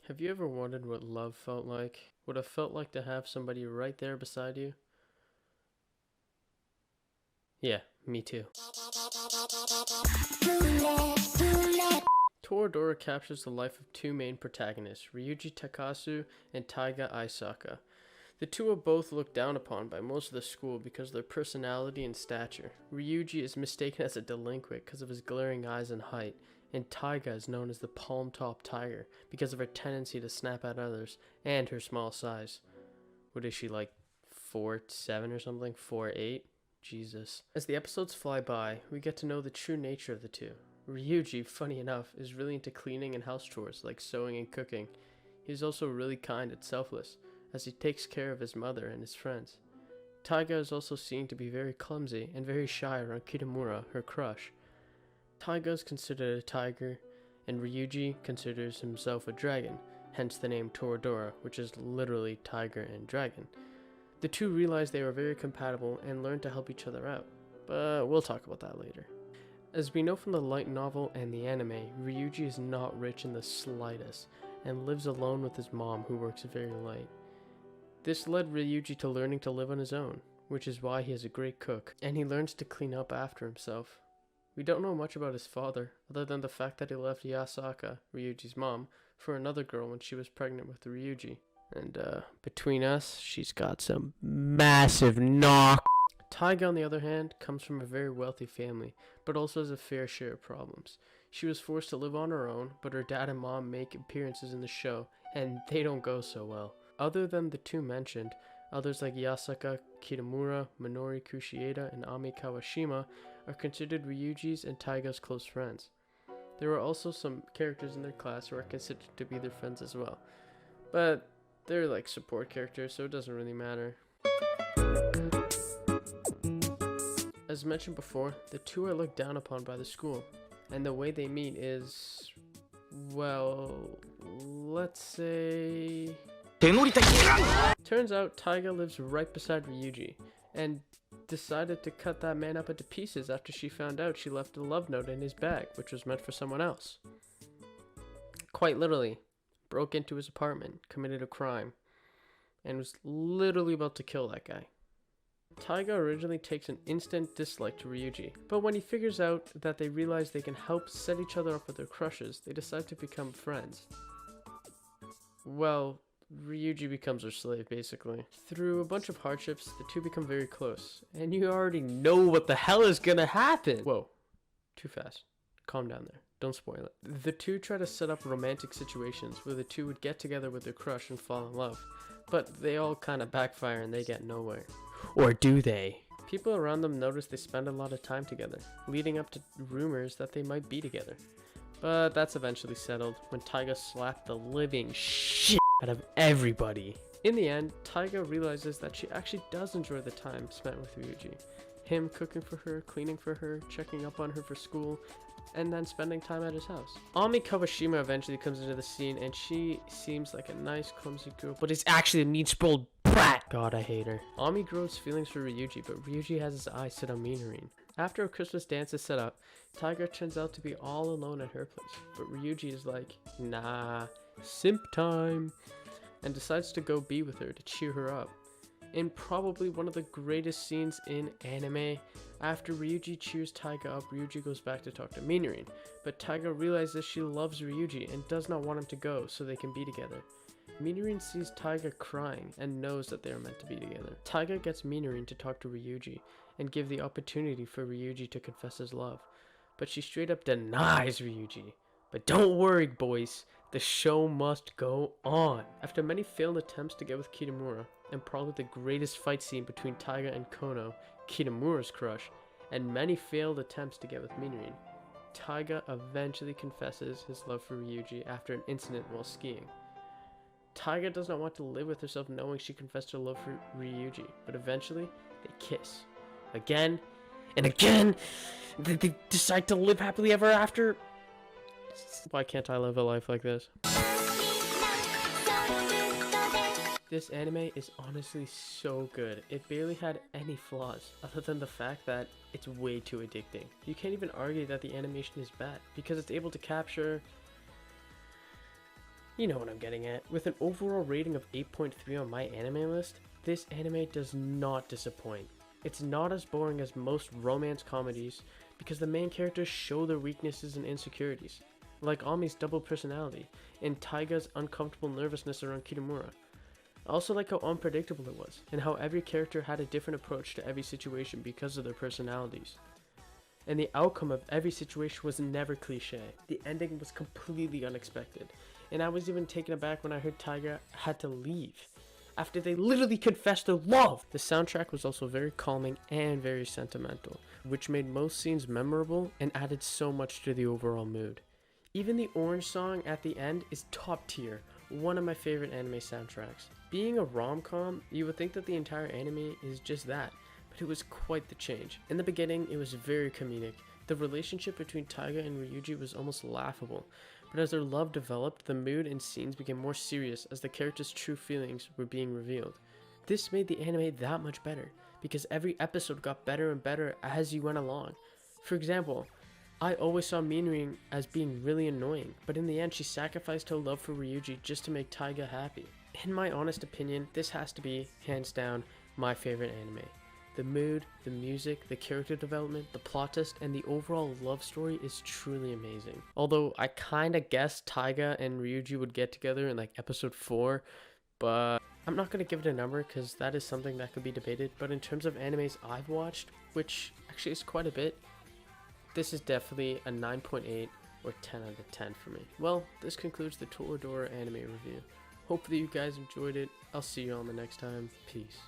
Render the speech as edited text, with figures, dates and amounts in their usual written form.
Have you ever wondered what love felt like? Would have felt like to have somebody right there beside you? Yeah, me too. Toradora captures the life of two main protagonists, Ryuji Takasu and Taiga Aisaka. The two are both looked down upon by most of the school because of their personality and stature. Ryuji is mistaken as a delinquent because of his glaring eyes and height, and Taiga is known as the palm-top tiger because of her tendency to snap at others and her small size. What is she, like 4'7" or something? 4'8"? Jesus. As the episodes fly by, we get to know the true nature of the two. Ryuji, funny enough, is really into cleaning and house chores like sewing and cooking. He is also really kind and selfless, as he takes care of his mother and his friends. Taiga is also seen to be very clumsy and very shy around Kitamura, her crush. Taiga is considered a tiger, and Ryuji considers himself a dragon, hence the name Toradora, which is literally tiger and dragon. The two realize they are very compatible and learn to help each other out, but we'll talk about that later. As we know from the light novel and the anime, Ryuji is not rich in the slightest, and lives alone with his mom who works very late. This led Ryuji to learning to live on his own, which is why he is a great cook, and he learns to clean up after himself. We don't know much about his father, other than the fact that he left Yasaka, Ryuji's mom, for another girl when she was pregnant with Ryuji. And between us, she's got some massive knock. Taiga, on the other hand, comes from a very wealthy family, but also has a fair share of problems. She was forced to live on her own, but her dad and mom make appearances in the show, and they don't go so well. Other than the two mentioned, others like Yasaka Kitamura, Minori Kushieda, and Ami Kawashima are considered Ryuji's and Taiga's close friends. There are also some characters in their class who are considered to be their friends as well, but they're like support characters, so it doesn't really matter. As mentioned before, the two are looked down upon by the school, and the way they meet is, well, let's say... Turns out Taiga lives right beside Ryuji, and decided to cut that man up into pieces after she found out she left a love note in his bag, which was meant for someone else. Quite literally, broke into his apartment, committed a crime, and was literally about to kill that guy. Taiga originally takes an instant dislike to Ryuji, but when he figures out that they realize they can help set each other up with their crushes, they decide to become friends. Well, Ryuji becomes her slave, basically. Through a bunch of hardships, the two become very close, and you already know what the hell is gonna happen! Whoa, too fast. Calm down there. Don't spoil it. The two try to set up romantic situations where the two would get together with their crush and fall in love, but they all kind of backfire and they get nowhere. Or do they? People around them notice they spend a lot of time together, leading up to rumors that they might be together. But that's eventually settled when Taiga slapped the living shit out of everybody. In the end, Taiga realizes that she actually does enjoy the time spent with Ryuji. Him cooking for her, cleaning for her, checking up on her for school, and then spending time at his house. Ami Kawashima eventually comes into the scene, and she seems like a nice, clumsy girl, but is actually a mean-spoiled brat. God, I hate her. Ami grows feelings for Ryuji, but Ryuji has his eyes set on Minori. After a Christmas dance is set up, Taiga turns out to be all alone at her place, but Ryuji is like, nah, simp time, and decides to go be with her to cheer her up. In probably one of the greatest scenes in anime, after Ryuji cheers Taiga up, Ryuji goes back to talk to Minori, but Taiga realizes she loves Ryuji and does not want him to go so they can be together. Minori sees Taiga crying and knows that they are meant to be together. Taiga gets Minori to talk to Ryuji and give the opportunity for Ryuji to confess his love, but she straight up denies Ryuji. But don't worry, boys, the show must go on. After many failed attempts to get with Kitamura, and probably the greatest fight scene between Taiga and Kono, Kitamura's crush, and many failed attempts to get with Minori, Taiga eventually confesses his love for Ryuji after an incident while skiing. Taiga does not want to live with herself knowing she confessed her love for Ryuji, but eventually they kiss. Again and again, they decide to live happily ever after. Why can't I live a life like this? This anime is honestly so good. It barely had any flaws, other than the fact that it's way too addicting. You can't even argue that the animation is bad, because it's able to capture You know what I'm getting at. With an overall rating of 8.3 on my anime list, this anime does not disappoint. It's not as boring as most romance comedies because the main characters show their weaknesses and insecurities, like Ami's double personality and Taiga's uncomfortable nervousness around Kitamura. I also like how unpredictable it was, and how every character had a different approach to every situation because of their personalities. And the outcome of every situation was never cliche. The ending was completely unexpected, and I was even taken aback when I heard Taiga had to leave after they literally confessed their love. The soundtrack was also very calming and very sentimental, which made most scenes memorable and added so much to the overall mood. Even the orange song at the end is top tier, one of my favorite anime soundtracks. Being a rom-com, you would think that the entire anime is just that, but it was quite the change. In the beginning, it was very comedic. The relationship between Taiga and Ryuji was almost laughable, but as their love developed, the mood and scenes became more serious as the characters' true feelings were being revealed. This made the anime that much better, because every episode got better and better as you went along. For example, I always saw Minrin as being really annoying, but in the end she sacrificed her love for Ryuji just to make Taiga happy. In my honest opinion, this has to be, hands down, my favorite anime. The mood, the music, the character development, the plot twist, and the overall love story is truly amazing. Although I kinda guessed Taiga and Ryuji would get together in like episode 4, but I'm not gonna give it a number because that is something that could be debated. But in terms of animes I've watched, which actually is quite a bit, this is definitely a 9.8 or 10 out of 10 for me. Well, this concludes the Toradora anime review. Hopefully you guys enjoyed it. I'll see you on the next time. Peace.